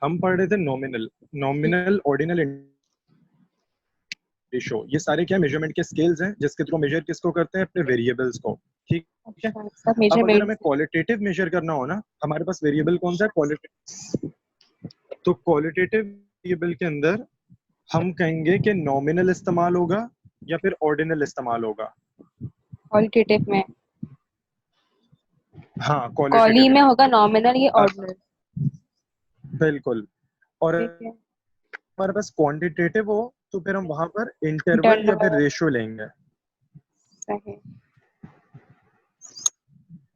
हम पढ़ रहे थे नॉमिनल, नॉमिनल, ऑर्डिनल, रेशो। ये सारे क्या मेजरमेंट के स्केल्स हैं जिसके थ्रू मेजर किसको करते हैं, अपने वेरिएबल्स को। ठीक है। अच्छा, सब अब अगर हमें मेजरमेंट्स। क्वालिटेटिव मेजर करना हो ना, हमारे पास वेरिएबल कौन सा है, क्वालिटेटिव। तो क्वालिटेटिव वेरिएबल के अंदर हम कहेंगे कि नॉमिनल इस्तेमाल होगा या फिर ऑर्डिनल इस्तेमाल होगा। क्वालिटेटिव में, हाँ, कॉली क्वालिटेटिव में में। होगा नॉमिनल, ये ऑर्डिनल। बिल्कुल। और ठीक है। हमारे पास क्वांटिटेटिव हो तो फिर हम वहां पर इंटरवल या फिर इंटरवल। रेशियो लेंगे। सही।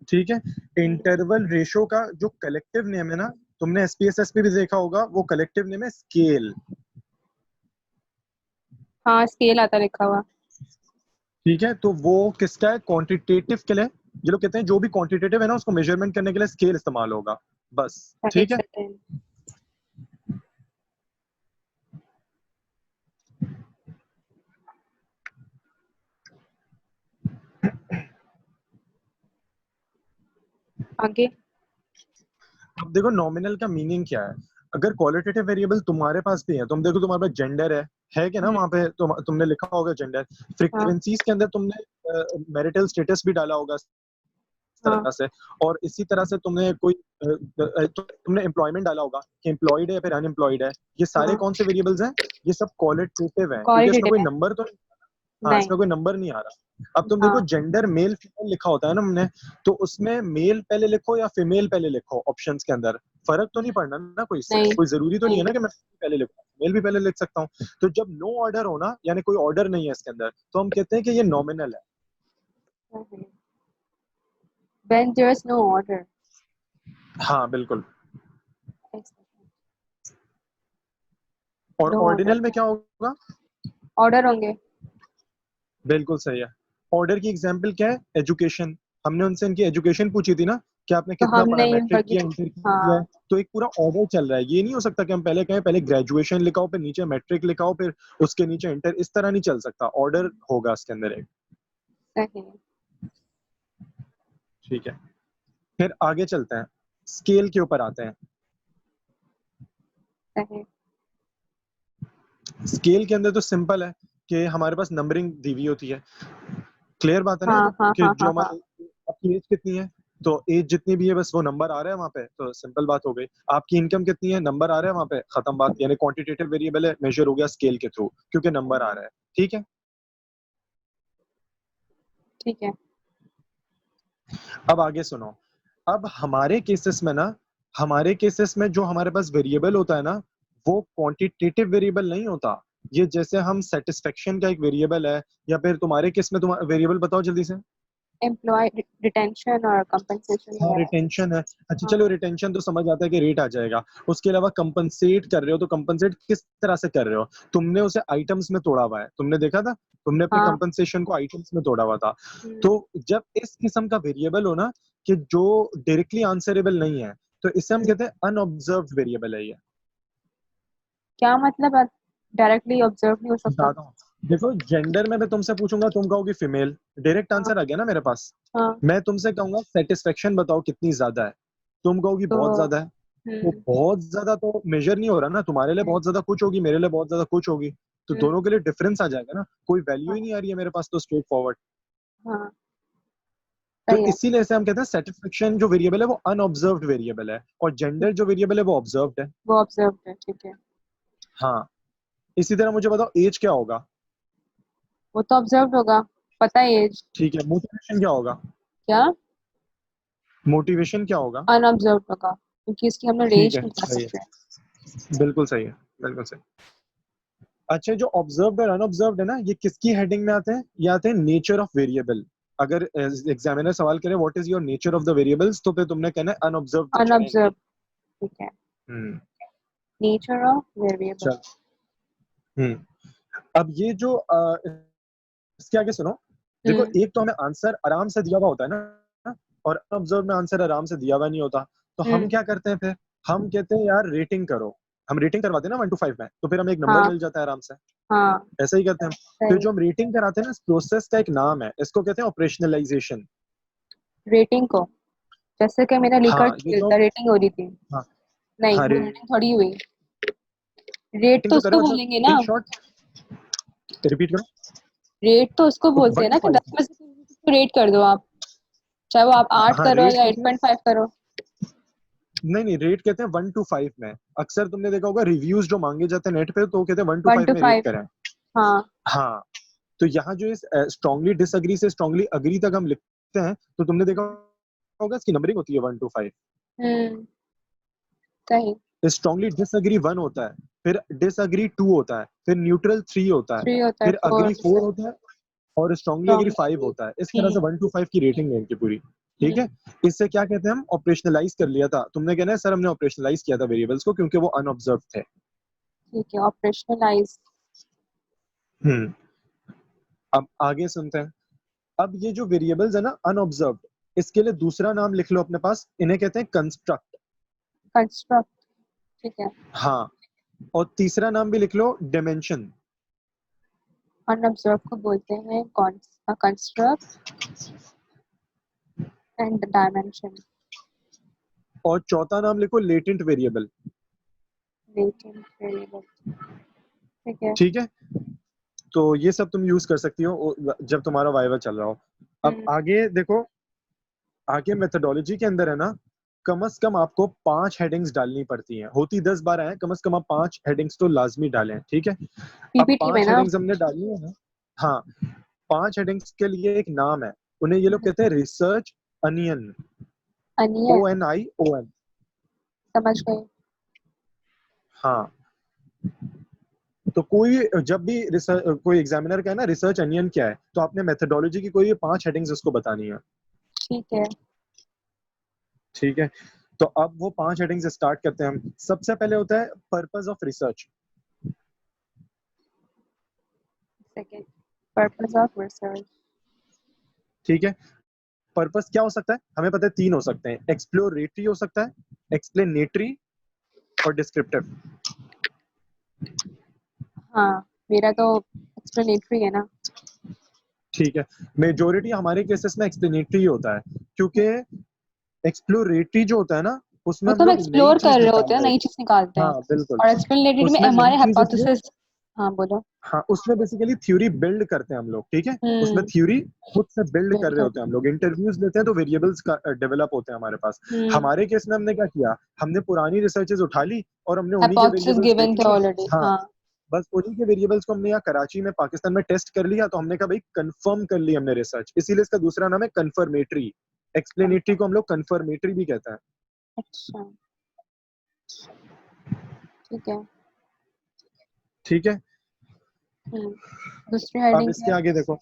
ठीक है। इंटरवल रेशियो का जो कलेक्टिव नेम है ना, तुमने एसपीएसएस पे भी देखा होगा, वो कलेक्टिव नेम है स्केल। हाँ, स्केल आता लिखा हुआ। ठीक है। तो वो किसका है, क्वांटिटेटिव के लिए। ये लोग कहते हैं जो भी क्वांटिटेटिव है ना, उसको मेजरमेंट करने के लिए स्केल इस्तेमाल होगा, बस। एक ठीक है। सेकेंड। आगे। अब देखो नॉमिनल का मीनिंग क्या है। अगर क्वालिटेटिव वेरिएबल तुम्हारे पास भी है, तुम देखो तुम्हारे पास जेंडर है कि ना, वहां पे तुमने लिखा होगा जेंडर। हाँ फ्रीक्वेंसीज के अंदर तुमने मैरिटल स्टेटस भी डाला होगा इस हाँ तरह से। और इसी तरह से तुमने कोई तुमने एम्प्लॉयमेंट डाला होगा कि एम्प्लॉयड है या फिर अनएम्प्लॉयड है। ये सारे हाँ। कौन से वेरिएबल्स हैं, ये सब क्वालिटेटिव हैं, क्योंकि इसमें क्वालिटेटिव कोई है। नंबर तो, हाँ, नहीं। इसमें कोई नंबर नहीं आ रहा। अब तुम देखो हाँ। जेंडर मेल फीमेल लिखा होता है ना हमने, तो उसमें मेल पहले लिखो या फीमेल पहले लिखो, ऑप्शंस के अंदर फर्क तो नहीं पड़ना ना कोई इससे, नहीं कोई जरूरी तो नहीं नहीं। है ना कि मैं पहले लिखूं, मेल भी पहले लिख सकता हूँ। तो जब नो ऑर्डर हो ना, यानी कोई ऑर्डर नहीं है इसके अंदर, तो हम कहते हैं कि ये नॉमिनल है। When there's no order. हाँ बिल्कुल। और नो ऑर्डर। ऑर्डिनल में क्या होगा, ऑर्डर होंगे। बिल्कुल सही है। ऑर्डर की एग्जाम्पल क्या है, एजुकेशन। हमने उनसे इनकी एजुकेशन पूछी थी ना, कि आपने तो कितना पढ़ा, हमने मैट्रिक इनकी। किया, इंटर किया है। हाँ। तो एक पूरा ऑर्डर चल रहा है। ये नहीं हो सकता कि हम पहले कहें पहले ग्रेजुएशन लिखाओ फिर नीचे मैट्रिक लिखाओ फिर उसके नीचे इंटर, इस तरह नहीं चल सकता, ऑर्डर होगा इसके अंदर एक। सही। ठीक है। फिर आगे चलते हैं, स्केल के ऊपर आते हैं। सही। स्केल के अंदर तो सिंपल है कि हमारे पास नंबरिंग दी हुई होती है। क्लियर बात है ना ये हाँ तो, हाँ कि हाँ जो हाँ हाँ। हमारी आपकी एज कितनी है, तो एज जितनी भी है बस वो नंबर आ रहा है वहां पे, तो सिंपल बात हो गई। आपकी इनकम कितनी है, नंबर आ रहा है वहां पे, खत्म बात। यानी क्वांटिटेटिव वेरिएबल है, मेजर हो गया स्केल के थ्रू, क्योंकि नंबर आ रहा है। ठीक है। ठीक है। अब आगे सुनो। अब हमारे केसेस में ना, हमारे केसेस में जो हमारे पास वेरिएबल होता है ना, वो क्वांटिटेटिव वेरिएबल नहीं होता। ये जैसे हम सेटिस्फेक्शन का एक वेरिएबल है, या फिर तुम्हारे केस में, तुम्हारा वेरिएबल बताओ जल्दी से। एम्प्लॉय रिटेंशन और कंपनसेशन हाँ, वगैरह। रिटेंशन है। अच्छा हाँ चलो, रिटेंशन तो समझ आता है कि रेट आ जाएगा। उसके अलावा कंपनसेट कर रहे हो, तो कंपनसेट किस तरह से कर रहे हो, तुमने उसे आइटम्स में तोड़ा हुआ है, तुमने देखा था, तुमने अपनी हाँ। कंपनसेशन को आइटम्स में तोड़ा हुआ था। हम्म। तो जब इस किस्म का वेरिएबल हो ना, कि जो डायरेक्टली आंसरेबल नहीं है, तो इसे हम हम्म। कहते हैं अनऑब्जर्व्ड वेरिएबल है ये। क्या मतलब, डायरेक्टली ऑब्जर्व नहीं हो सकता। बताता हूँ। देखो जेंडर में मैं तुमसे पूछूंगा, तुम कहोगी फीमेल, डायरेक्ट हाँ आंसर आ गया ना मेरे पास। हाँ। मैं तुमसे कहूंगा सेटिस्फेक्शन बताओ कितनी ज्यादा है, तुम कहोगी तो बहुत ज्यादा है। तो हम्म। बहुत ज्यादा तो मेजर नहीं हो रहा ना, तुम्हारे लिए हम्म। बहुत ज्यादा कुछ होगी, मेरे लिए बहुत ज्यादा कुछ होगी। तो हम्म। दोनों के लिए डिफरेंस आ जाएगा ना, कोई वैल्यू ही हाँ नहीं आ रही है मेरे पास तो स्ट्रेट फॉरवर्ड। हाँ। तो सही है। इसीलिए से हम कहते हैं सेटिस्फेक्शन जो वेरिएबल है वो अनऑब्जर्व्ड वेरिएबल है, और जेंडर जो वेरिएबल है वो ऑब्जर्व्ड है। वो ऑब्जर्व है, ठीक है। हाँ। इसी तरह मुझे बताओ एज क्या होगा। वो तो ऑब्जर्व होगा, पता है एज। ठीक है, मोटिवेशन क्या होगा, क्या। मोटिवेशन क्या होगा। अनऑब्जर्व होगा, क्योंकि इसकी हमने ठीक रेंज है, नहीं बता सही सकते। है, बिल्कुल सही है, बिल्कुल सही। अच्छा, जो ऑब्जर्व्ड और अनऑब्जर्व्ड है ना, ये किसकी हेडिंग में आते हैं, ये आते हैं नेचर ऑफ वेरिएबल। अगर एग्जामिनर सवाल करे what is your nature of the variables, तो फिर तुमने कहना है अनऑब्जर्व्ड नेचर है अनऑब्जर्व। इनकी। ठीक है। हम्म। Nature of variable. चल। अब ये जो इसके आगे सुनो। देखो हम्म। एक तो हमें आंसर आराम से दिया हुआ होता है ना, और अनऑब्जर्व में आंसर आराम से दिया हुआ नहीं होता। तो हम हम्म। क्या करते हैं फिर, हम कहते हैं यार रेटिंग करो। हम रेटिंग करवाते हैं ना 1 to 5 में, तो फिर हमें एक नंबर हाँ मिल जाता है आराम से। हाँ। ऐसा ही करते हैं हम। फिर सही। जो हम रेटिंग कराते हैं ना, इस प्रोसेस का एक नाम है, इसको कहते हैं ऑपरेशनलाइजेशन। रेटिंग को। जैसे कि मैंने लिखा हाँ ये जो रेटिंग हो रही थी, हाँ नहीं हाँ वो रेटिंग थोड़ी हुई, रेट रेटिंग तो तो करे उसको मतलब बोलेंगे ना, इन शॉर्ट रिपीट करो। रेट तो उसको तो बोलते हैं वन ना टू कि 10 फाइव में से तुम रेट कर दो आप, चाहे वो आप 8 हाँ करो रेट या कहते हैं, 8.5 करो। नहीं नहीं रेट कहते हैं 1 to 5 में। अक्सर तुमने देखा होगा रिव्यूज जो मांगे जाते हैं नेट पे तो वो कहते हैं 1 1 to 5 to में रेट 5, करें। हाँ हाँ तो यहाँ जो इस स्ट्रांगली डिसएग्री से स्ट्रांगली अग्री तक हम लिखते हैं तो तुमने देखा होगा इसकी नंबरिंग होती है 1 to 5। हम्म, सही। स्ट्रांगली डिसएग्री 1 होता है, फिर डिसएग्री 2 होता है, फिर न्यूट्रल 3 होता है, 3 होता है, फिर 4 अग्री 4 होता है और स्ट्रांगली अग्री स्ट्रॉन्ग। 5 होता है। इस तरह से 1 to 5 की रेटिंग है इनकी पूरी। ठीक हम्म, है। इससे क्या कहते हैं हम ऑपरेशनलाइज कर लिया था। तुमने कहना है सर हमने ऑपरेशनलाइज किया था वेरिएबल्स को क्योंकि वो अनऑब्जर्व थे। ठीक है, ऑपरेशनलाइज। हम्म। अब आगे सुनते हैं। अब ये जो वेरिएबल्स है ना अनऑब्जर्व्ड, इसके लिए दूसरा नाम लिख लो अपने पास, इन्हें कहते हैं कंस्ट्रक्ट। कंस्ट्रक्ट, ठीक है। हाँ और तीसरा नाम भी लिख लो डिमेंशन। अनऑब्जर्व को बोलते हैं कंस्ट्रक्ट एंड डायमेंशन। और चौथा नाम लिखो लेटेंट वेरिएबल। लेटेंट वेरिएबल, ठीक है। ठीक है। तो ये सब तुम यूज कर सकती हो जब तुम्हारा वाइवा चल रहा हो। अब हम्म, आगे देखो, आगे मेथोडोलॉजी के अंदर है ना कम से कम आपको 5 हेडिंग्स डालनी पड़ती हैं। होती 10-12 है, कम से कम आप 5 हेडिंग्स तो लाजमी डालें। ठीक है। अब पीपीटी में 5 ना। हेडिंग्स हमने डाली है ना। हाँ 5 हेडिंग्स के लिए एक नाम है, उन्हें ये लोग कहते हैं रिसर्च अनियन। Onion, ONION। समझ गए। हाँ तो कोई जब भी रिसर्च कोई एग्जामिनर का है ना रिसर्च अनियन क्या है तो आपने मेथोडोलॉजी की कोई 5 हेडिंग्स उसको बतानी है। ठीक है, ठीक है। तो अब वो 5 हेडिंग्स स्टार्ट करते हैं हम। सबसे पहले होता है purpose of research. Second, purpose of research. ठीक है। पर्पस क्या हो सकता है हमें पता है 3 हो सकते हैं, एक्सप्लोरेटरी हो सकता है, एक्सप्लेनेटरी और डिस्क्रिप्टिव। हाँ, मेरा तो एक्सप्लेनेटरी है ना। ठीक है। मेजोरिटी हमारे केसेस में एक्सप्लेनेटरी होता है क्योंकि एक्सप्लोरेटरी जो होता है ना उसमें हम मतलब लोग नई एक्सप्लोर कर चीज रहे निकाल होते हैं, रहे नई होते चीज निकालते हैं। हैं। हाँ बिल्कुल। और एक्सप्लेनेटरी में उसमें नई हमारे चीज होती है। हाइपोथेसिस। हाँ बोलो। हाँ उसमें बेसिकली थ्योरी बिल्ड करते हैं हम लोग। ठीक है। उसमें हम्म, थ्योरी खुद से बिल्ड कर बिल्ड रहे कर। होते हैं हम लोग, इंटरव्यूज लेते हैं तो वेरिएबल्स का डेवलप होते हैं हमारे पास। हम्म, हमारे केस में हमने क्या किया, हमने पुरानी रिसर्चेज उठा ली और हमने उन्हीं के हाइपोथेसिस वेरिएबल्स देख गिवन थे लिए। ऑलरेडी, हाँ हाँ। बस उन्हीं के वेरिएबल्स को हमने यहाँ कराची में पाकिस्तान में टेस्ट कर लिया तो हमने कहा भाई कंफर्म कर ली हमने रिसर्च, इसीलिए इसका दूसरा नाम है कंफर्मेटरी। एक्सप्लेनेटरी को हम लोग कंफर्मेटरी भी कहते हैं। अच्छा, ठीक है। ठीक है। हम्म, दूसरी अब हेडिंग इसके क्या है? आगे देखो,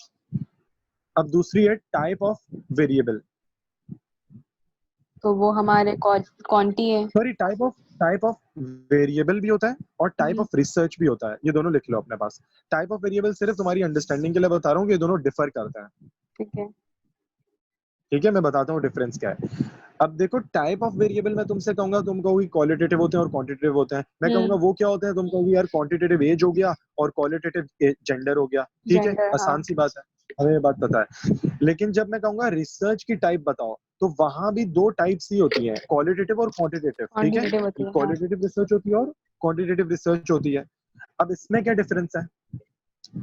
अब दूसरी है टाइप ऑफ वेरिएबल। तो वो हमारे क्वांटी है। सॉरी टाइप ऑफ वेरिएबल भी होता है और टाइप हम्म, ऑफ रिसर्च भी होता है, ये दोनों लिख लो अपने पास। टाइप ऑफ वेरिएबल सिर्फ तुम्हारी अंडरस्टैंडिंग के लिए बता रहा हूँ कि ये दोनों डिफर करते हैं। ठीक है। ठीक है मैं बताता हूँ डिफरेंस क्या है। अब देखो टाइप ऑफ वेरिएबल मैं तुमसे कहूंगा, तुम कहोगी क्वालिटेटिव होते हैं और क्वांटिटेटिव होते हैं, मैं कहूंगा हम्म, वो क्या होते हैं, तुम कहोगी यार क्वांटिटेटिव एज हो गया और क्वालिटेटिव जेंडर हो गया। ठीक है जेंडर, हाँ। आसान सी बात है, हमें ये बात पता है। लेकिन जब मैं कहूंगा रिसर्च की टाइप बताओ तो वहां भी 2 टाइप्स ही होती है, क्वालिटेटिव और क्वांटिटेटिव। ठीक है क्वांटिटेटिव होती है, हाँ। क्वालिटेटिव रिसर्च होती है और क्वांटिटेटिव रिसर्च होती है। अब इसमें क्या डिफरेंस है,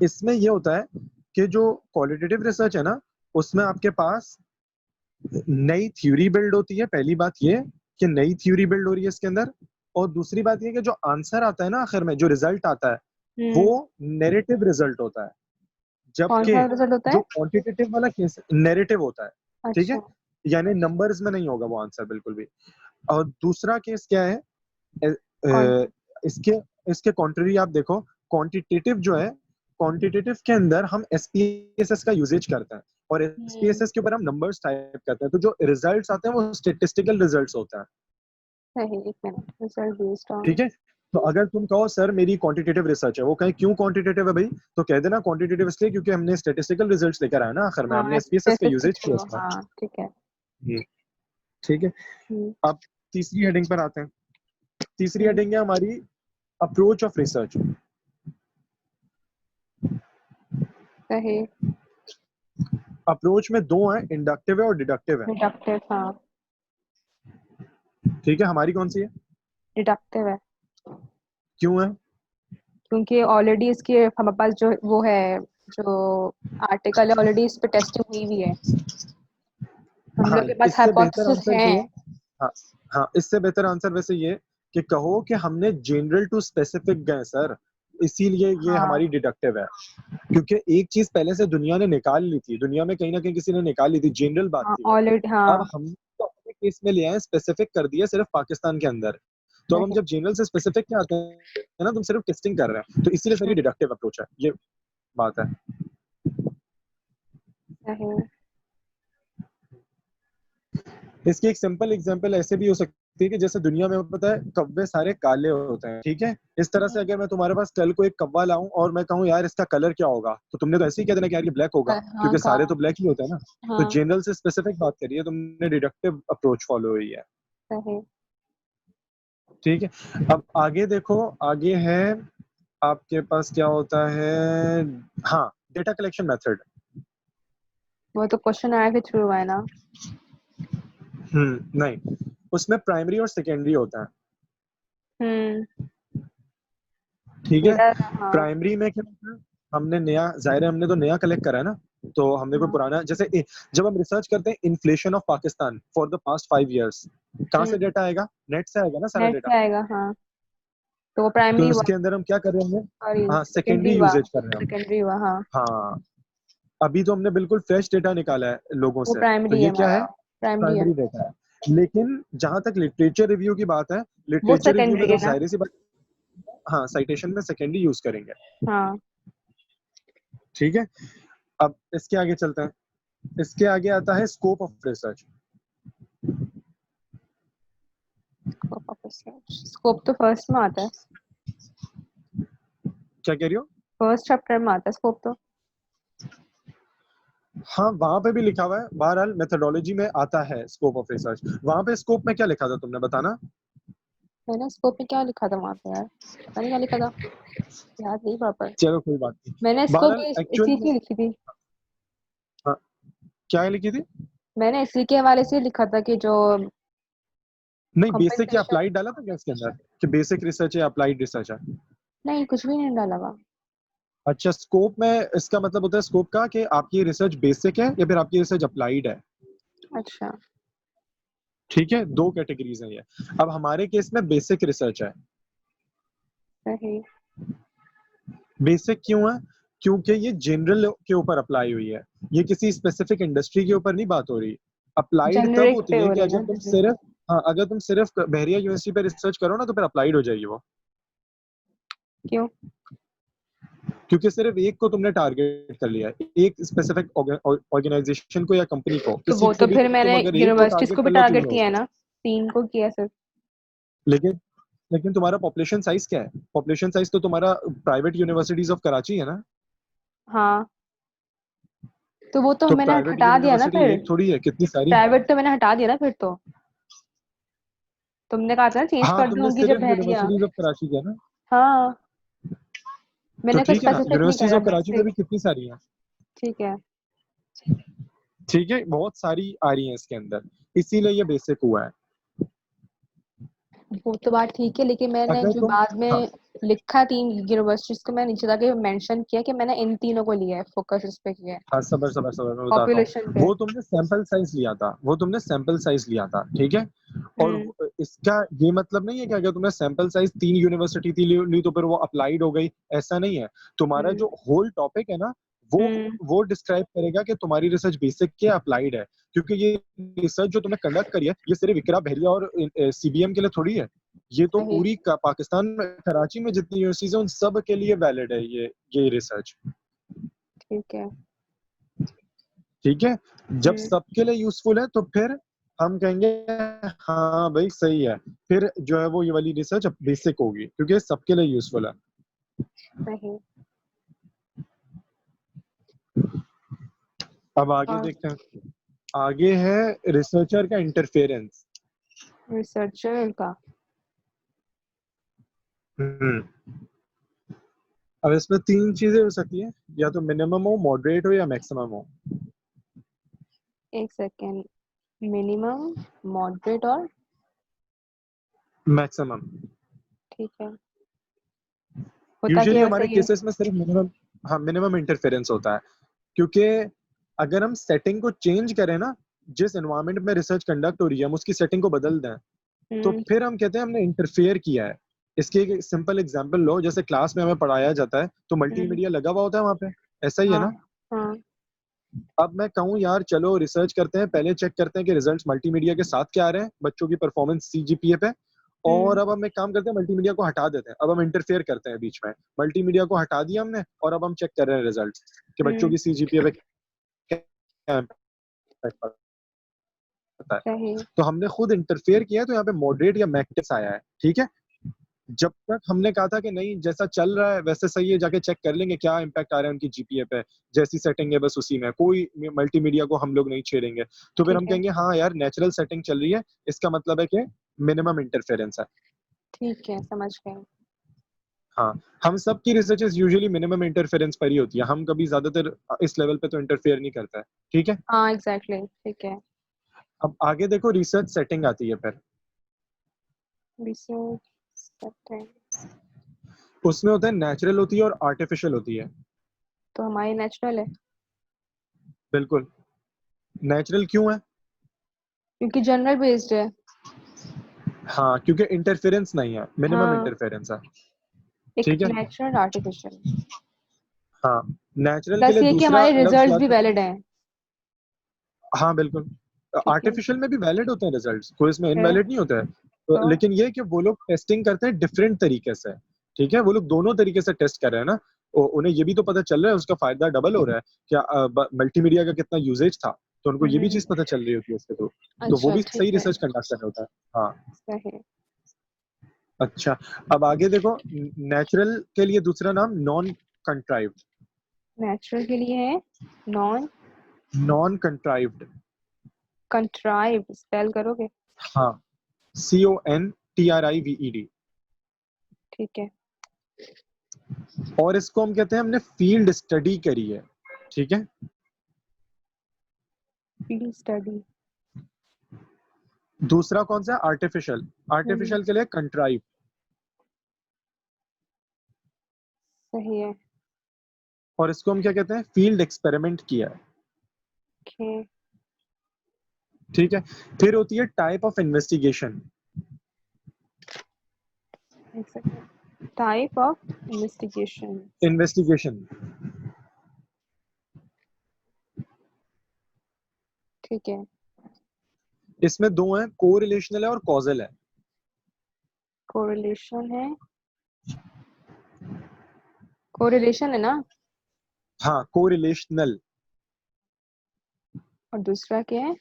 इसमें ये होता है कि जो क्वालिटेटिव रिसर्च है ना उसमें आपके पास नई थ्योरी बिल्ड होती है। पहली बात ये कि नई थ्योरी बिल्ड हो रही है इसके अंदर, और दूसरी बात ये कि जो आंसर आता है ना आखिर में जो रिजल्ट आता है वो हम्म, नैरेटिव रिजल्ट होता है। कौन जबकि सा रिजल्ट होता जो है? क्वांटिटेटिव वाला केस नैरेटिव होता है। ठीक अच्छा। है यानी नंबर्स में नहीं होगा वो आंसर बिल्कुल भी। और दूसरा केस क्या है, अ, कौन अ, सा? इसके इसके कॉन्ट्ररी आप देखो, क्वांटिटेटिव जो है क्वांटिटेटिव के अंदर हम एसपीएसएस का यूजेज करते हैं और हम्म, एसपीएसएस के ऊपर हम नंबर्स टाइप करते हैं, तो जो रिजल्ट्स आते हैं वो स्टेटिस्टिकल रिजल्ट्स होते हैं। सही, एक मिनट, रिजल्ट बेस्ड ऑन। ठीक है। तो अगर तुम कहो सर मेरी क्वांटिटेटिव रिसर्च है, वो कहें क्यों क्वांटिटेटिव है भाई, तो कह देना क्वांटिटेटिव इसलिए क्योंकि हमने स्टेटिस्टिकल रिजल्ट्स लेकर आए ना आखिर में, हमने हाँ, एसपीएसएस का स्टेटिस्टिक्स यूजेज के किया हो, उसमें। हाँ, ठीक है। हम्म, ठीक है। हम्म, अब तीसरी हेडिंग पर आते हैं। तीसरी हम्म, हेडिंग है हमारी अप्रोच ऑफ रिसर्च। सही। अप्रोच में 2 हैं, इंडक्टिव है और डिडक्टिव है। डिडक्टिव, हाँ। ठीक है, हमारी कौन सी है? डिडक्टिव है, क्यों है? क्योंकि ऑलरेडी इसके हमारे पास जो वो है, जो आर्टिकल है ऑलरेडी इस पे टेस्टिंग हुई हुई है, हम हाँ, लोग के पास इससे बेहतर हाइपोथेसिस आंसर है। ये है। हाँ, हाँ, इससे बेहतर आंसर वैसे ये कि कहो कि हमने जनरल टू स्पेसिफिक गए सर, इसीलिए ये हाँ हमारी डिडक्टिव है। क्योंकि एक चीज पहले से दुनिया ने निकाल ली थी, दुनिया में कहीं ना कहीं किसी ने निकाल ली थी, जनरल बात हाँ थी वो। ऑलरेडी अब हाँ। हम तो अपने केस में ले आए, स्पेसिफिक कर दिया सिर्फ पाकिस्तान के अंदर। तो अब हम सही। जब जनरल से स्पेसिफिक में आते हैं ना, तुम सिर्फ टेस्टिंग कर रहे हैं, तो इसीलिए सर ये डिडक्टिव अप्रोच है, ये बात है। सही। इसकी एक सिंपल एग्जांपल ऐसे भी हो सकती है कि जैसे दुनिया में पता है कौवे सारे काले होते हैं, ठीक है? इस तरह से अगर मैं तुम्हारे पास कल को एक कौवा लाऊं और मैं कहूं यार इसका कलर क्या होगा, तो तुमने तो ऐसे ही कह देना कि यार ये ब्लैक होगा, हाँ क्योंकि का। सारे तो ब्लैक ही होते हैं ना। तो हाँ। जनरल से स्पेसिफिक बात करिए, तुमने डिडक्टिव अप्रोच फॉलो हुई है। सही। ठीक है, अब आगे देखो, आगे है आपके पास क्या होता है। हाँ, डेटा कलेक्शन मेथड। वो तो क्वेश्चन आया के थ्रू है ना। नहीं, उसमें प्राइमरी और सेकेंडरी होता है। हम्म। ठीक है, डेटा। हाँ। प्राइमरी में क्या होता है, हमने नया, जाहिर है हमने तो नया कलेक्ट करा है ना, तो हमने कोई हाँ। पुराना, जैसे जब हम रिसर्च करते हैं inflation of Pakistan for the past 5 years, कहाँ से डेटा आएगा? नेट से आएगा ना सारा नेट डेटा। से आएगा हाँ, तो वो तो प्राइमरी हुआ। उसके अंदर हम क्या कर रहे होंगे? सॉरी हाँ, सेकेंडरी सेकेंडरी हुआ। यूजेज कर रहे हैं हम। सेकेंडरी हुआ हाँ। हाँ, अभी तो हमने बिल्कुल फ्रेश डेटा निकाला है लोगों वो से, तो प्राइमरी है ये क्या हमारा। है? प्राइमरी है। प्राइमरी डेटा है। लेकिन जहां तक लिटरेचर रिव्यू की बात है, वो लिटरेचर रिव्यू में सेकेंडरी तो है ना। जाहिर सी बात, हाँ, साइटेशन में सेकेंडरी यूज करेंगे। हाँ। ठीक है, अब इसके आगे चलते हैं। इसके आगे आता है scope of research. Scope of research, scope तो फर्स्ट में आता है। क्या कह रही हो? फर्स्ट चैप्टर में आता है स्कोप तो। हाँ, वहां पे भी लिखा हुआ है, बहरहाल मेथोडोलॉजी में आता है स्कोप ऑफ रिसर्च। वहां पे स्कोप में क्या लिखा था तुमने बताना? मैंने स्कोप में क्या लिखा था वहां पे यार, पता नहीं क्या लिखा था, याद नहीं प्रॉपर। चलो कोई बात नहीं। मैंने स्कोप बहरहाल एक्चुअल इसी में, की लिखी थी। हाँ, क्या लिखी थी? मैंने इसी के हवाले से लिखा था कि जो नहीं, बेसिक या कॉम्पेंसेशन। अप्लाइड डाला था क्या इसके अंदर, कि बेसिक रिसर्च है या अप्लाइड रिसर्च है? नहीं कुछ भी नहीं डाला हुआ। अच्छा, स्कोप में इसका मतलब होता है स्कोप का कि आपकी रिसर्च बेसिक है या फिर आपकी रिसर्च अप्लाइड है। अच्छा। ठीक है, दो कैटेगरीज हैं ये। अब हमारे केस में बेसिक रिसर्च है। सही। बेसिक क्यों है? क्योंकि ये जनरल के ऊपर अप्लाई हुई है, ये किसी स्पेसिफिक इंडस्ट्री के ऊपर नहीं बात हो रही। अप्लाइड तब जेनरिक पे होती है हो कि रही है अगर ना तुम जनरिक। सिर्फ, हाँ, अगर तुम सिर्फ बहरिया यूनिवर्सिटी पे रिसर्च करो ना, तो फिर अप्लाइड हो जाएगी वो। क्यों? क्योंकि सिर्फ एक को तुमने टारगेट कर लिया है, एक स्पेसिफिक ऑर्गेनाइजेशन को या कंपनी को, तो किसी वो को तो भी फिर तुम मैंने अगर एक को यूनिवर्सिटीज टारगेट को कर भी लो तो टारगेट ये किया है होगा। ना, 3 को किया सिर्फ। लेकिन लेकिन तुम्हारा पॉपुलेशन साइज क्या है? पॉपुलेशन साइज तो तुम्हारा प्राइवेट यूनिवर्सिटीज ऑफ कराची है ना। हाँ, तो वो तो तो मैंने प्राइवेट हटा दिया ना यूनिवर्सिटी फिर। एक थोड़ी है, कितनी सारी हैं। प्राइवेट तो मैंने हटा दिया ना फिर तो। तुमने कहा था ना चेंज हाँ, कर तुमने दूंगी जब सिर्फ बहरिया। यूनिवर्सिटीज ऑफ कराची किया ना। हाँ, तो मैंने कोई ठीक है ना, स्पेसिफिक नहीं यूनिवर्सिटीज करा ऑफ कराची में बेसिक। भी कितनी सारी हैं। ठीक है। ठीक है, बहुत सारी आ रही हैं इसके अंदर, इसीलिए ये बेसिक हुआ है। वो तो बात ठीक है, लेकिन मैंने अगर जो तुम, बाद हाँ, में लिखा 3 यूनिवर्सिटीज को, मैंने नीचे जाके मेंशन किया कि मैंने इन तीनों को लिया है, फोकस इस पे किया है, हाँ, सबर सबर सबर, मैं बताता हूँ। पॉपुलेशन पे। वो तुमने सैंपल साइज लिया था, वो तुमने सैंपल साइज लिया था, ठीक है। और हम्म। इसका ये मतलब नहीं है कि अगर तुमने सैंपल साइज 3 यूनिवर्सिटी थी ली तो फिर वो अप्लाइड हो गई, ऐसा नहीं है। तुम्हारा हम्म। जो होल टॉपिक है ना, वो हम्म। वो डिस्क्राइब करेगा कि तुम्हारी रिसर्च बेसिक के अप्लाइड है। क्योंकि ये रिसर्च जो तुमने कंडक्ट करी है, ये सिर्फ इकरा बहरिया और सीबीएम के लिए थोड़ी है। ये तो सही। पूरी पाकिस्तान में, कराची में जितनी यूनिवर्सिटीज है उन सब के लिए वैलिड है ये रिसर्च। ठीक है। ठीक है, जब हम्म। सबके लिए यूजफुल है तो फिर हम कहेंगे हाँ भाई सही है, फिर जो है वो ये वाली रिसर्च बेसिक होगी क्योंकि ये सबके लिए यूजफुल है। सही। अब आगे और देखते हैं। आगे है रिसर्चर का इंटरफेरेंस। रिसर्चर का। हम्म अब इसमें तीन चीजें हो सकती है, या तो मिनिमम हो, मॉडरेट हो या मैक्सिमम हो। एक सेकेंड। मिनिमम, मॉडरेट और मैक्सिमम। ठीक है, होता यूजुअली क्या है वैसे हमारे ये? केसेस में सिर्फ मिनिमम, हाँ मिनिमम इंटरफेरेंस होता है, क्योंकि अगर हम सेटिंग को चेंज करें ना, जिस एनवायरनमेंट में रिसर्च कंडक्ट हो रही है हम उसकी सेटिंग को बदल दें, तो फिर हम कहते हैं हमने इंटरफेयर किया है। इसके एक सिंपल एग्जांपल लो, जैसे क्लास में हमें पढ़ाया जाता है तो हम्म, मल्टीमीडिया लगा हुआ होता है वहां पे, ऐसा ही है हाँ ना। हाँ। अब मैं कहूँ यार चलो रिसर्च करते हैं, पहले चेक करते हैं कि रिजल्ट्स मल्टीमीडिया के साथ क्या आ रहे हैं बच्चों की परफॉर्मेंस सीजीपीए पे, और हम्म अब हम एक काम करते हैं मल्टीमीडिया को हटा देते हैं, अब हम इंटरफेयर करते हैं बीच में, मल्टीमीडिया को हटा दिया हमने और अब हम चेक कर रहे हैं रिजल्ट कि बच्चों हम्म। की सीजीपीए पे क्या impact पड़ता है। सही। तो हमने खुद इंटरफेयर किया है, तो यहाँ पे मॉडरेट या मैक्टिस आया है, ठीक है। जब तक हमने कहा था कि नहीं जैसा चल रहा है वैसे सही है, जाके चेक कर लेंगे क्या इम्पैक्ट आ रहा है उनकी जीपीए पे, जैसी सेटिंग है बस उसी में, कोई मल्टीमीडिया को हम लोग नहीं छेड़ेंगे, तो फिर ठीक हम है, कहेंगे हाँ यार नेचुरल सेटिंग चल रही है, इसका मतलब है कि मिनिमम इंटरफेरेंस है। ठीक है, समझ गए। हाँ, हम सब की रिसर्चेस यूजुअली मिनिमम इंटरफेरेंस पर ही होती है, हम कभी ज्यादातर इस लेवल पे तो इंटरफेयर नहीं करता है, ठीक है। हाँ एग्जैक्टली, ठीक है। अब आगे देखो रिसर्च सेटिंग आती है फिर, रिसर्च सेटिंग। उसमें होता है नेचुरल होती है और आर्टिफिशियल होती है। तो हमारी नेचुरल है, बिल्कुल। नेचुरल क्यों है? क्योंकि जनरल बेस्ड है। हाँ क्योंकि इंटरफेरेंस नहीं है, मिनिमम हाँ, इंटरफेरेंस है, एक ठीक है। Natural artificial. हाँ, नेचुरल के प्लस लिए ये कि दूसरा हमारे लफ्ज रिजल्ट्स याद भी रखो। वैलिड हैं। हाँ बिल्कुल, ठीक है। आर्टिफिशियल में भी वैलिड होते हैं रिजल्ट्स, कोई इसमें फिर इनवैलिड नहीं होता है, तो तो लेकिन ये है कि वो लोग टेस्टिंग करते हैं डिफरेंट तरीके से, ठीक है, वो लोग दोनों तरीके से टेस्ट कर रहे हैं ना, उन्हें ये भी तो पता चल रहा है उसका फायदा डबल हो रहा है, क्या मल्टीमीडिया का कितना यूजेज था, तो उनको ये भी हम्म, चीज पता चल रही होती है उसके थ्रू, तो वो अच्छा भी ठीक सही है। रिसर्च कंडक्ट कर रहा होता है। हाँ। सही। अच्छा, अब आगे देखो, नेचुरल के लिए दूसरा नाम नॉन कंट्राइव्ड। नेचुरल के लिए है नॉन नॉन कंट्राइव्ड। कंट्राइव, स्पेल करोगे? हाँ, CONTRIVED। ठीक है। और इसको हम कहते हैं हमने फील्ड स्टडी करी है, ठीक है। Field study. दूसरा कौन सा है? आर्टिफिशियल। आर्टिफिशियल के लिए कंट्राइव, सही है। और इसको हम क्या कहते हैं? फील्ड एक्सपेरिमेंट किया है, ओके। ठीक है। फिर होती है टाइप ऑफ इन्वेस्टिगेशन। एक second. Type of investigation. Investigation, ठीक है। इसमें दो हैं, कोरिलेशनल है और कॉजल है। कोरिलेशन है, कोरिलेशन है ना? हाँ, कोरिलेशनल। और दूसरा क्या है?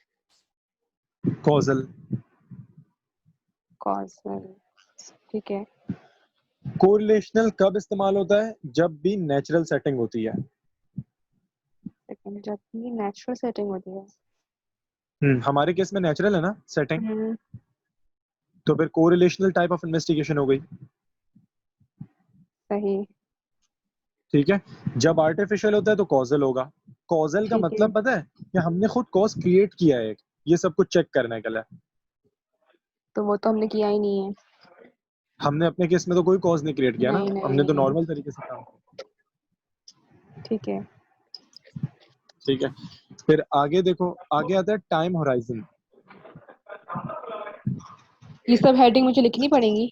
कॉजल। कॉजल। ठीक है। कोरिलेशनल कब इस्तेमाल होता है? जब भी नेचुरल सेटिंग होती है। सेकंड, जब भी नेचुरल सेटिंग होती है। हमारे केस में नेचुरल है ना सेटिंग, हम्म। तो फिर कोरिलेशनल टाइप ऑफ इन्वेस्टिगेशन हो गई, सही। ठीक है। जब आर्टिफिशियल होता है तो कॉजल होगा। कॉजल का ठीक है, मतलब पता है कि हमने खुद कॉज क्रिएट किया है एक, ये सब कुछ चेक करने के लिए। तो वो तो हमने किया ही नहीं है। हमने अपने केस में तो कोई कॉज नहीं क्रिएट किया ना, नहीं नहीं हमने तो नहीं। नॉर्मल तरीके से काम किया, ठीक है। ठीक है। फिर आगे देखो, आगे आता है टाइम होराइजन। ये सब हेडिंग मुझे लिखनी पड़ेगी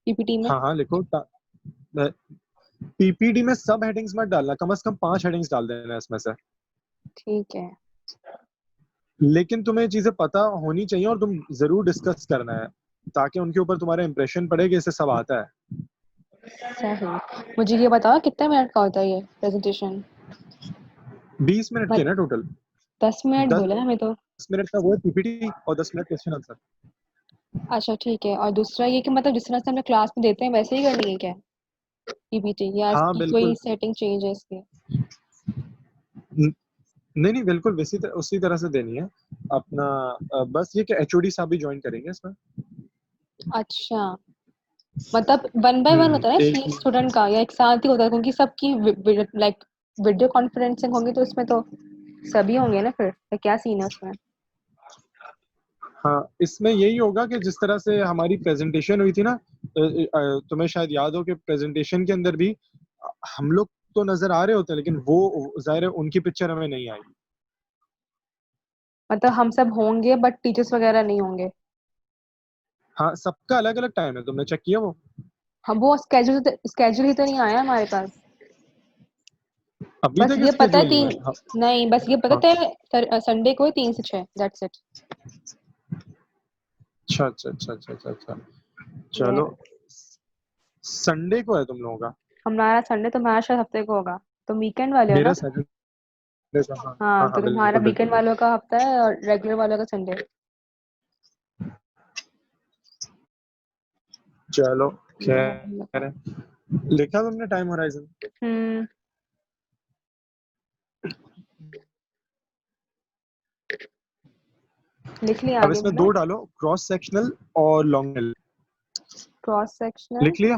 पीपीटी में? हाँ हाँ लिखो, पीपीडी में सब हेडिंग्स मत डालना, कम से कम 5 हेडिंग्स डाल देना इसमें से, ठीक है। लेकिन तुम्हें ये चीजें पता होनी चाहिए और तुम जरूर डिस्कस करना है, ताकि उनके ऊपर तुम्हारा इंप्रेशन पड़े कि इसे सब आता है। सही। मुझे ये बताओ कितने मिनट का होता है ये प्रेजेंटेशन? 20 मिनट के मत ना टोटल। 10 मिनट दस बोला है हमें तो। मिनट का वो है पीपीटी और 10 मिनट क्वेश्चन आंसर। अच्छा ठीक है। और दूसरा ये कि मतलब जिस तरह से हमने क्लास में देते हैं वैसे ही करनी है क्या पीपीटी, या हाँ इसकी कोई बिल्कुल। सेटिंग चेंज है इसकी? न- नहीं नहीं बिल्कुल उसी तरह से देनी है अपना, बस ये कि एचओडी साहब भी ज्वाइन करेंगे इसमें। अच्छा, मतलब 1 बाय 1 होता है एक, एक स्टूडेंट का, या एक साथ ही होता है? क्योंकि सबकी लाइक वीडियो कॉन्फ्रेंसिंग होंगी तो इसमें तो सभी होंगे ना फिर, या क्या सीन है उसमें? हाँ, इसमें यही होगा कि जिस तरह से हमारी प्रेजेंटेशन हुई थी ना, तुम्हें शायद याद हो कि प्रेजेंटेशन के अंदर भी हम लोग तो नजर आ रहे होते हैं, लेकिन वो जाहिर है उनकी पिक्चर हमें नहीं आई। मतलब हम सब होंगे बट टीचर्स वगैरह नहीं होंगे। हाँ, सबका अलग अलग टाइम है, तुमने चेक किया वो? हम वो स्केड्यूल ही तो नहीं आया हमारे पास। अभी बस तक ये पता है स्केड्यूल नहीं तीन, है। हाँ, नहीं बस ये पता हाँ। है संडे को 3 से 6, दैट्स इट। अच्छा अच्छा अच्छा अच्छा अच्छा अच्छा। ये चलो, संडे को है तुम लोगों का? हमारा संडे, तुम्हारा शायद हफ्ते को होगा। तुम वीकेंड वाले हो मेरा ना? सैटरडे का, हाँ। हाँ हाँ, तो हाँ, तुम्हारा बिल्कुल बिल्कुल वीकेंड बिल्कुल। वालों का हफ्ता है और रेगुलर वालों का संडे। चलो, खैर है। लिखा तुमने टाइम होराइजन? हम्म, लिख लिया अब आगे इसमें मैंने। दो डालो, क्रॉस सेक्शनल और लॉन्ग। क्रॉस सेक्शनल, लिख लिया?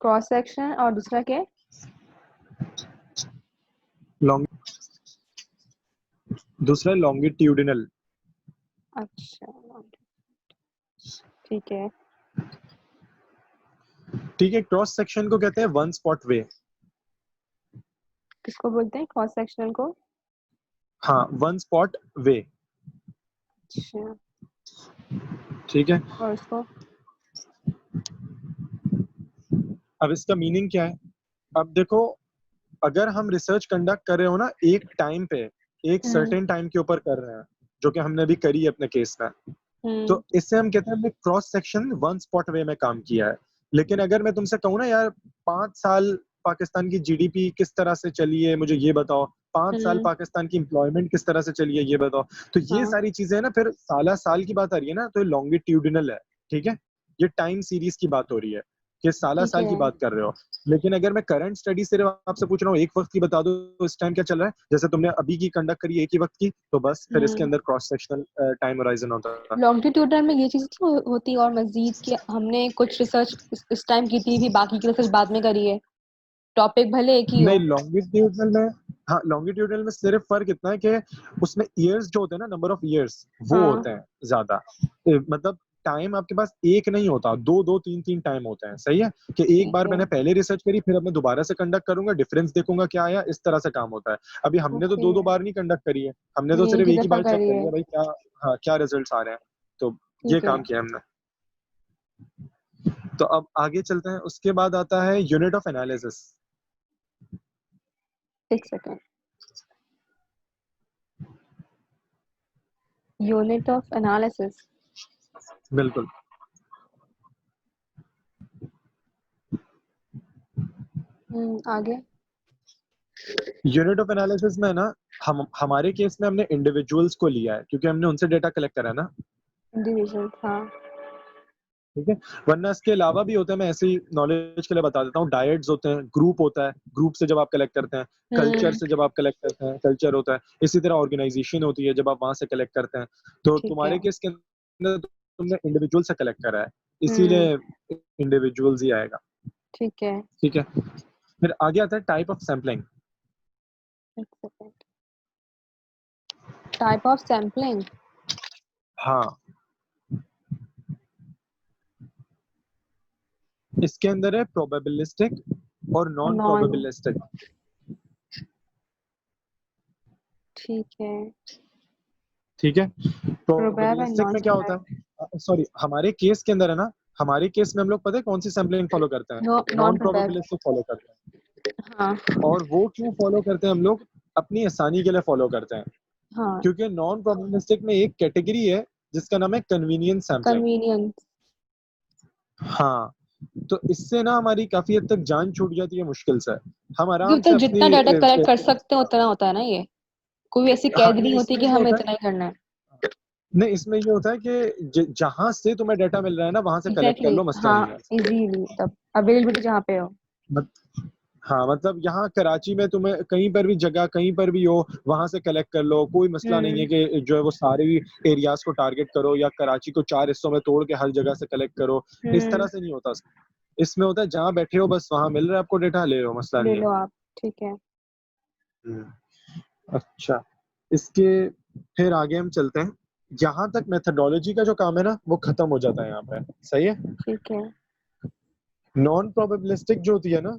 क्रॉस सेक्शन और दूसरा क्या है? लॉन्ग, दूसरा लॉन्गिट्यूडिनल। अच्छा, ठीक है। ठीक है, क्रॉस सेक्शन को कहते हैं वन स्पॉट वे। किसको बोलते हैं क्रॉस सेक्शनल को? हाँ, वन स्पॉट वे। अच्छा, ठीक है। और उसको? अब इसका मीनिंग क्या है? अब देखो, अगर हम रिसर्च कंडक्ट कर रहे हो ना एक टाइम पे, एक हम्म सर्टेन टाइम के ऊपर कर रहे हैं, जो कि हमने अभी करी है अपने केस में, हम्म तो इससे हम कहते हैं हमने क्रॉस सेक्शन वन स्पॉट वे में काम किया है। लेकिन अगर मैं तुमसे कहूँ ना यार, 5 साल पाकिस्तान की जीडीपी किस तरह से चली है मुझे ये बताओ, 5 साल हम्म, पाकिस्तान की एम्प्लॉयमेंट किस तरह से चली है ये बताओ, तो ये हाँ, सारी चीजें है ना, फिर साला साल की बात आ रही है ना, तो ये लॉन्गिट्यूडिनल है। ठीक है, ये टाइम सीरीज की बात हो रही है कि साला ठीक साल है। की बात कर रहे हो। लेकिन अगर मैं करंट स्टडी सिर्फ आपसे पूछ रहा हूँ एक वक्त की बता दो, तो इस टाइम क्या चल रहा है, जैसे तुमने अभी की कंडक्ट करी एक ही वक्त की, तो बस फिर इसके हम्म, अंदर क्रॉस सेक्शनल टाइम होराइजन होता है। लॉन्गिट्यूडनल में ये चीज क्यों होती है और मजीद कि हमने कुछ रिसर्च इस टाइम की थी भी, बाकी की रिसर्च बाद में करी है, टॉपिक भले एक ही हो। नहीं, लॉन्गिट्यूडनल में, हाँ लॉन्गिट्यूडनल में सिर्फ फर्क इतना है कि उसमें ईयर्स जो होते हैं ना, नंबर ऑफ ईयर्स वो हाँ, होते हैं ज्यादा। मतलब टाइम आपके पास एक नहीं होता, दो दो तीन तीन टाइम होते हैं, सही है? कि एक ठीक बार है। मैंने पहले रिसर्च करी, फिर अब मैं दोबारा से कंडक्ट करूंगा, डिफरेंस देखूंगा क्या आया, इस तरह से काम होता है। अभी हमने तो ओके, दो दो बार नहीं कंडक्ट करी है, हमने तो ये एक सिर्फ ही एक ही दफा बार चेक करी कर है। लिया भाई क्या, हाँ क्या रिजल्ट आ रहे हैं, तो ये ठीक है, काम किया हमने। तो अब आगे चलते हैं, उसके बाद आता है यूनिट ऑफ एनालिसिस। एक सेकेंड। Unit of analysis. बिल्कुल। आगे। यूनिट ऑफ एनालिसिस में ना, हम हमारे केस में हमने इंडिविजुअल्स को लिया है क्योंकि हमने उनसे डेटा कलेक्ट करा है ना। इंडिविजुअल, हाँ। ठीक है, वरना इसके अलावा भी होते हैं, मैं ऐसे ही नॉलेज के लिए बता देता हूँ, डायट्स होते हैं, ग्रुप होता है, ग्रुप से जब आप कलेक्ट करते हैं, कल्चर हम्म, से जब आप कलेक्ट करते हैं, कल्चर होता है, इसी तरह ऑर्गेनाइजेशन होती है जब आप वहां से कलेक्ट करते हैं। तो ठीक है। तुम्हारे केस के अंदर तुमने इंडिविजुअल से कलेक्ट करा है, हम्म, इसीलिए इंडिविजुअल्स ही आएगा। ठीक है। ठीक है, फिर आगे आता है टाइप ऑफ सैम्पलिंग। एक सेकेंड। Type of sampling. हाँ, इसके अंदर है प्रोबेबिलिस्टिक और और नॉन नॉन, प्रोबेबिलिस्टिक। ठीक है। ठीक है, प्रोबेब एंड प्रोबेबिलिस्टिक नॉन में क्या होता प्रोबेब। है, सॉरी हमारे केस के अंदर है ना, हमारे केस में हम लोग पता है कौन सी सैम्पलिंग फॉलो करते हैं? नॉन नॉन प्रोबेब। प्रोबेबिलिस्टिक फॉलो करते हैं। हाँ और वो क्यों फॉलो करते हैं हम लोग? अपनी आसानी के लिए फॉलो करते हैं, हाँ, क्योंकि नॉन प्रोबेबिलिस्टिक में एक कैटेगरी है जिसका नाम है कन्वीनियंस सैम्पलिंग। कन्वीनियंस। हाँ, तो इससे ना हमारी काफी हद तक जान छूट जाती है मुश्किल से, हम ये आराम तो से जितना अपनी डाटा कलेक्ट कर सकते हैं उतना होता है ना ये, कोई ऐसी हाँ, कैद नहीं नहीं होती इसमें कि ये हमें होता इतना ही है, करना है। नहीं इसमें ये होता है कि जहां से तुम्हें डाटा मिल रहा है ना वहां से कलेक्ट कर एग्जैक्टली, लो, मसला हाँ, नहीं है। इजीली तब अवेलेबिलिटी जहाँ पे हो। हाँ, मतलब यहाँ कराची में तुम्हें कहीं पर भी जगह कहीं पर भी हो, वहां से कलेक्ट कर लो, कोई मसला नहीं है हम्म कि जो है वो सारे भी एरियाज को टारगेट करो या कराची को 4 हिस्सों में तोड़ के हर जगह से कलेक्ट करो। इस हम्म, तरह से नहीं होता। इसमें होता है जहाँ बैठे हो बस वहां मिल रहा है आपको डेटा, ले लो, मसला ले नहीं है। लो आप, ठीक है। हम्म, अच्छा, इसके फिर आगे हम चलते हैं, जहां तक मेथडोलॉजी का जो काम है ना वो खत्म हो जाता है यहाँ पे, सही है। ठीक है। नॉन प्रोबेबिलिस्टिक जो होती है ना,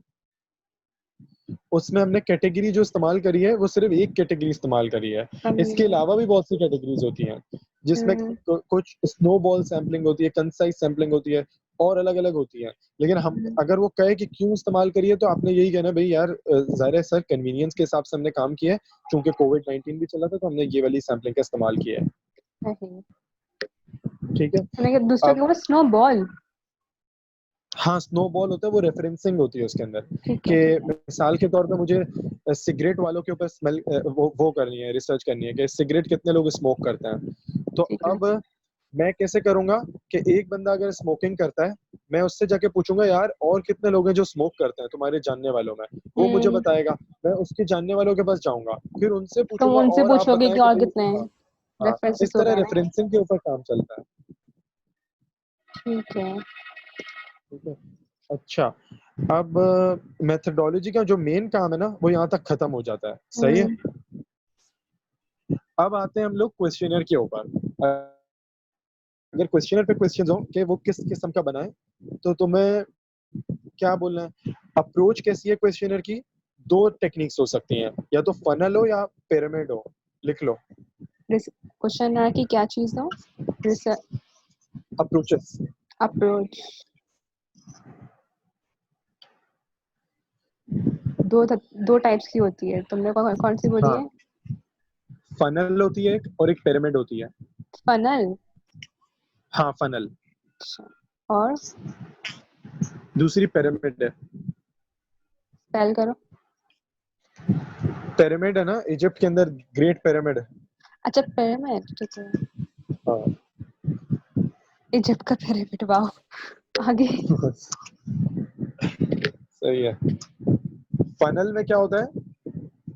उसमें हमने कैटेगरी जो इस्तेमाल करी है वो सिर्फ एक कैटेगरी इस्तेमाल करी है। इसके समझी। अलावा भी बहुत सी कैटेगरीज होती हैं, जिसमें हम्म। कुछ स्नोबॉल सैम्पलिंग होती है, कंसाइज सैम्पलिंग होती है, और अलग अलग होती है। लेकिन हम हम्म। अगर वो कहे कि क्यों इस्तेमाल करिए, तो आपने यही कहना भाई यार, जाहिर है सर, कन्वीनियंस के हिसाब से हमने काम किया है, क्योंकि कोविड-19 भी चला था तो हमने ये वाली सैम्पलिंग का इस्तेमाल किया है। सही। ठीक है। मैंने कहा दूसरा क्या अब हुआ, स्नो बॉल। हाँ, स्नोबॉल होता है, वो रेफरेंसिंग होती है उसके अंदर, ठीक है, कि ठीक है। मिसाल के तौर पे मुझे सिगरेट वालों के ऊपर स्मेल वो करनी है, रिसर्च करनी है कि सिगरेट कितने लोग स्मोक करते हैं। तो ठीक है। अब मैं कैसे करूंगा कि एक बंदा अगर स्मोकिंग करता है, मैं उससे जाके पूछूंगा यार और कितने लोग हैं जो स्मोक करते हैं तुम्हारे जानने वालों में, वो मुझे हम्म। बताएगा। मैं उसके जानने वालों के पास जाऊंगा, फिर उनसे तुम पूछूंगा उनसे और आप पूछोगे बताएं कि कि और भाई कितने हाँ। हैं, हाँ, रेफरेंसेस इस हो तरह रहा है ना। रेफरेंसिंग के ऊपर काम चलता है। ठीक है। ठीक है। अच्छा, अब मेथडोलॉजी का जो मेन काम है ना वो यहाँ तक खत्म हो जाता है, सही है। हम्म। अब आते हैं हम लोग क्वेश्चनर के ऊपर। अगर क्वेश्चनर पे क्वेश्चन हो कि वो किस किस्म का बनाए, तो तुम्हें क्या बोलना है, अप्रोच कैसी है क्वेश्चनर की। दो टेक्निक्स हो सकती हैं, या तो फनल हो या पिरामिड हो, लिख लो। क्वेश्चन है कि क्या चीज हो, अप्रोचेस। अप्रोच। दो टाइप्स की होती है, तुमने कौन कौन सी बोली हाँ, है? फनल होती है एक, और एक पिरामिड होती है। फनल। हाँ, फनल। अच्छा। और दूसरी पिरामिड है। स्पेल करो। पिरामिड है ना, इजिप्ट के अंदर ग्रेट पिरामिड। अच्छा, पिरामिड, ठीक है। हाँ। इजिप्ट का पिरामिड, वाओ। आगे। सही है। फनल में क्या होता है,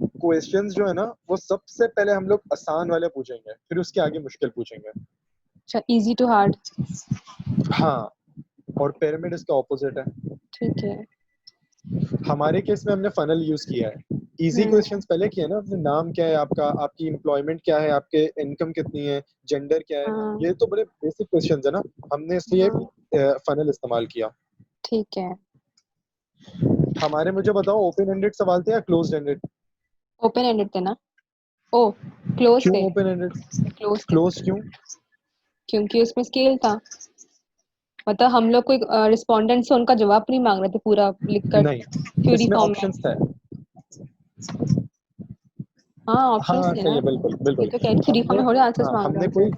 क्वेश्चंस जो है ना वो सबसे पहले हम लोग आसान वाले पूछेंगे, फिर उसके आगे मुश्किल पूछेंगे। अच्छा, इजी टू हार्ड। हाँ, और पिरामिड इसका ऑपोजिट है। ठीक है। हमारे केस में हमने फनल यूज किया है। इजी हम्म। क्वेश्चंस पहले किए ना, अपने नाम क्या है आपका, आपकी एम्प्लॉयमेंट क्या है, आपके इनकम कितनी है, जेंडर क्या है, हाँ। ये तो बड़े बेसिक क्वेश्चंस है ना, हमने इसलिए हाँ। फनल इस्तेमाल किया। ठीक है। हमारे, मुझे बताओ, ओपन एंडेड सवाल थे या क्लोज एंडेड। ओपन एंडेड थे ना? ओ, क्लोज क्यों थे। Open ended? क्लोज थे क्लोज क्यों? क्योंकि उसमें स्केल था। मतलब हम लोग कोई रिस्पोंडेंट से उनका जवाब नहीं मांग रहे थे पूरा लिखकर नहीं, क्यूरी इसमें फॉर्म में। ऑप्शंस थे। हाँ, ऑप्शंस हाँ थे सही ना। है, बिल्कुल ये बिल्कुल। तो कह रही फ्री फॉर्म हमने में थोड़े आंसर्स हाँ मांग रहे हमने हमसे। कोई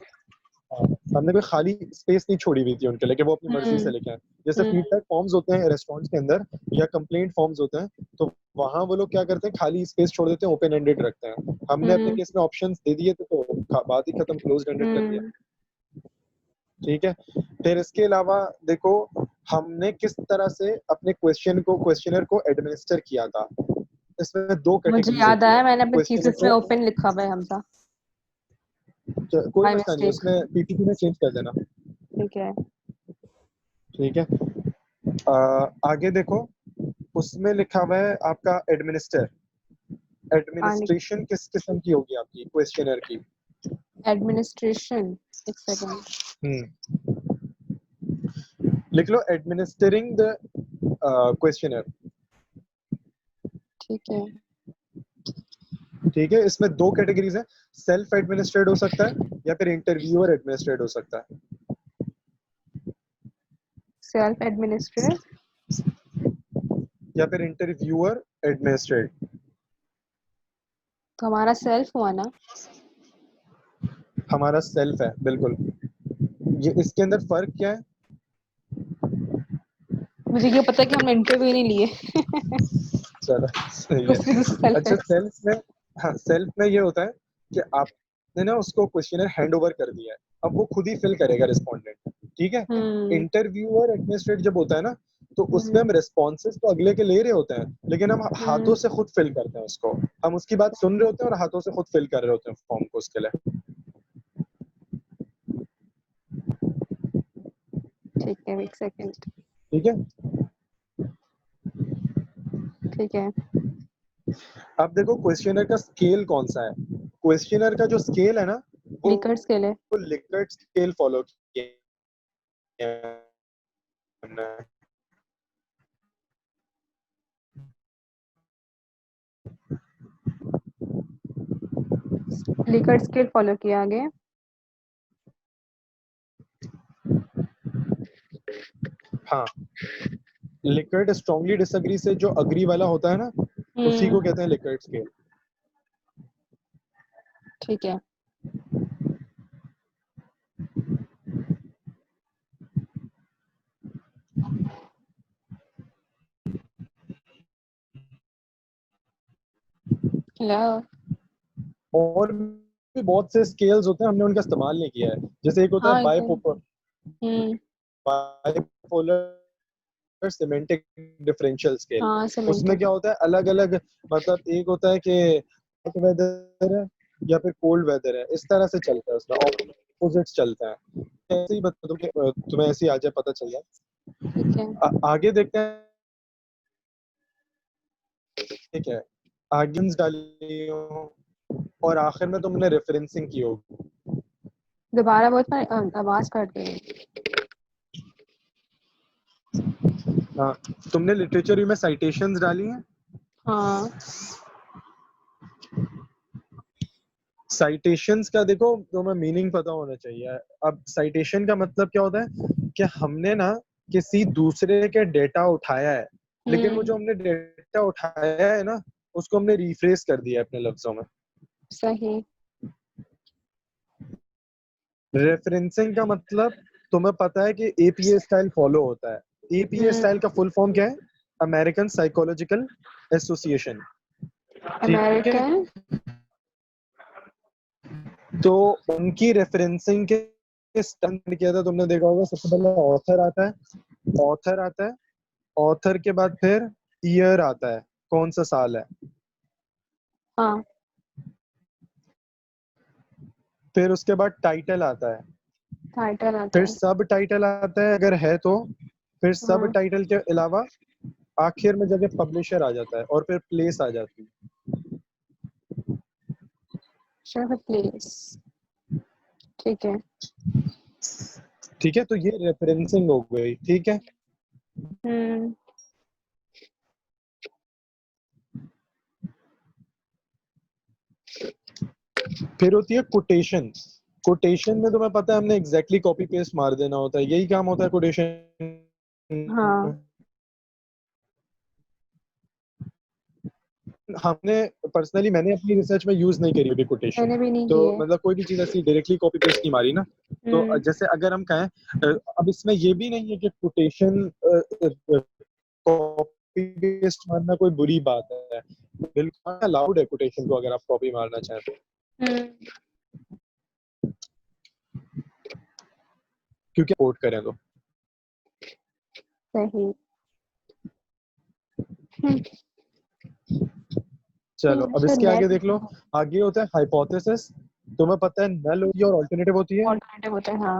हाँ, हमने कोई खाली स्पेस नहीं छोड़ी हुई थी उनके लिए कि वो अपनी मर्जी से हम्म। लेके आए। जैसे हम्म। फीडबैक फॉर्म्स होते हैं रेस्टोरेंट्स के अंदर, या कंप्लेंट फॉर्म्स होते हैं, तो वहां वो लोग क्या करते हैं, खाली स्पेस छोड़ देते हैं, ओपन एंडेड रखते हैं। हमने अपने हम्म। केस में ऑप्शंस दे दिए थे, तो बात ही खत्म, क्लोज एंडेड कर दिया। हम्म। ठीक है। फिर इसके अलावा देखो, हमने किस तरह से अपने क्वेश्चनर को एडमिनिस्टर किया था। इसमें दो मुझे कैटेगरीज याद होती आया, है मैंने अपने क्वेश्चनर थीसिस में को। ओपन लिखा हुआ है हमसा। कोई बाय मसला नहीं, मिस्टेक। उसमें पीपीटी में चेंज कर देना। ठीक है। ठीक है। आगे देखो, उसमें लिखा हुआ है आपका एडमिनिस्टर। आने। एडमिनिस्ट्रेशन किस किस्म की होगी आपकी क्वेश्चनर की? एडमिनिस्ट्रेशन। एक सेकंड। हम्म लिख लो, एडमिनिस्टरिंग द क्वेश्चनर। ठीक है। ठीक है, इसमें दो कैटेगरीज है, सेल्फ एडमिनिस्ट्रेड हो सकता है, या फिर इंटरव्यूअर एडमिनिस्ट्रेड हो सकता है। Self administrate. या फिर इंटरव्यूअर एडमिनिस्ट्रेड। तो हमारा सेल्फ हुआ ना। हमारा सेल्फ है, बिल्कुल। ये इसके अंदर फर्क क्या है? मुझे ये पता है कि हमने इंटरव्यू नहीं लिए। चलो सही है। दूसरी दूसरी सेल्फ है। अच्छा, सेल्फ में, हाँ सेल्फ में ये होता है कि आपने ना उसको क्वेश्चनर हैंड ओवर कर दिया है, अब वो खुद ही फिल करेगा रिस्पोंडेंट। ठीक है। हम्म। इंटरव्यूअर एडमिनिस्ट्रेट जब होता है ना, तो उसमें हम्म। हम रिस्पॉन्सेज तो अगले के ले रहे होते हैं, लेकिन हम हाथों हम्म। से खुद फिल करते हैं उसको। हम उसकी बात सुन रहे होते हैं और हाथों से खुद फिल कर रहे होते हैं फॉर्म को उसके लिए। ठीक है, एक सेकंड। ठीक है। ठीक है। अब देखो क्वेश्चनर का स्केल कौन सा है। क्वेश्चनर का जो स्केल है ना वो लिकर्ट स्केल है। लिकर्ट स्केल फॉलो किया है हमने। लिकर्ट स्केल फॉलो किया आगे। हाँ, लिकर्ट स्ट्रांगली डिसएग्री से जो अग्री वाला होता है ना उसी को कहते हैं लिकर्ट स्केल। ठीक है। हेलो। और भी बहुत से स्केल्स होते हैं, हमने उनका इस्तेमाल नहीं किया है। जैसे एक होता है हाँ हम्म। Bipolar semantic differential scale. हाँ उसमें सीमेंटेड। क्या होता है, अलग अलग, मतलब एक होता है कि हॉट वेदर है या फिर कोल्ड वेदर है, इस तरह से चलता है, उसमें ऑपोजिट्स चलता है। ऐसे ही बता दूं कि तुम्हें ऐसे ही आ जाए, पता चल जाए। ठीक है। आगे देखते हैं। ठीक है, आर्ग्यूमेंट्स डाली हो और आखिर में तुमने रेफरेंसिंग की होगी। दोबारा बहुत आवाज कट गई। हाँ, तुमने लिटरेचर रिव्यू में साइटेशंस डाली हैं। हाँ। साइटेशंस का देखो तुम्हें मीनिंग पता होना चाहिए। अब साइटेशन का मतलब क्या होता है कि हमने ना किसी दूसरे के डेटा उठाया है, लेकिन वो जो हमने डेटा उठाया है ना उसको हमने रिफ्रेस कर दिया है अपने लफ्जों में। सही। रेफरेंसिंग का मतलब तुम्हें पता है कि एपीए स्टाइल फॉलो होता है। एपीए स्टाइल का फुल फॉर्म क्या है? American psychological association. ठीक है, अमेरिकन। तो उनकी रेफरेंसिंग के स्टैंड किया था, तुमने देखा होगा। सबसे पहले ऑथर आता है, ऑथर आता है, ऑथर के बाद फिर ईयर आता है, कौन सा साल है, हाँ। फिर उसके बाद टाइटल आता है, टाइटल आता फिर है। सब टाइटल आता है अगर है तो, फिर सब हाँ। टाइटल के अलावा आखिर में जगह पब्लिशर आ जाता है और फिर प्लेस आ जाती है। Show place. ठीक है। ठीक है, तो ये रेफरेंसिंग हो गई। ठीक है, हम्म। फिर होती है कोटेशन। कोटेशन में तुम्हें पता है हमने एग्जैक्टली कॉपी पेस्ट मार देना होता है, यही काम होता है हाँ। कोटेशन। हमने पर्सनली, मैंने अपनी रिसर्च में यूज नहीं करी अभी कोटेशन। मैंने भी नहीं तो किए। मतलब कोई भी चीज ऐसी डायरेक्टली कॉपी पेस्ट नहीं मारी ना। तो हम्म। जैसे अगर हम कहें, अब इसमें ये भी नहीं है कि कोटेशन कॉपी पेस्ट मारना कोई बुरी बात है। बिल्कुल अलाउड है कोटेशन को, अगर आप कॉपी मारना चाहें तो, हम्म। क्योंकि कोट करें तो। सही। हम्म। चलो अब शायद इसके आगे नेट देख लो। आगे होता है हाइपोथेसिस। तुम्हें पता है नल होती है और ऑल्टरनेटिव होती है। ऑल्टरनेटिव होता है हाँ।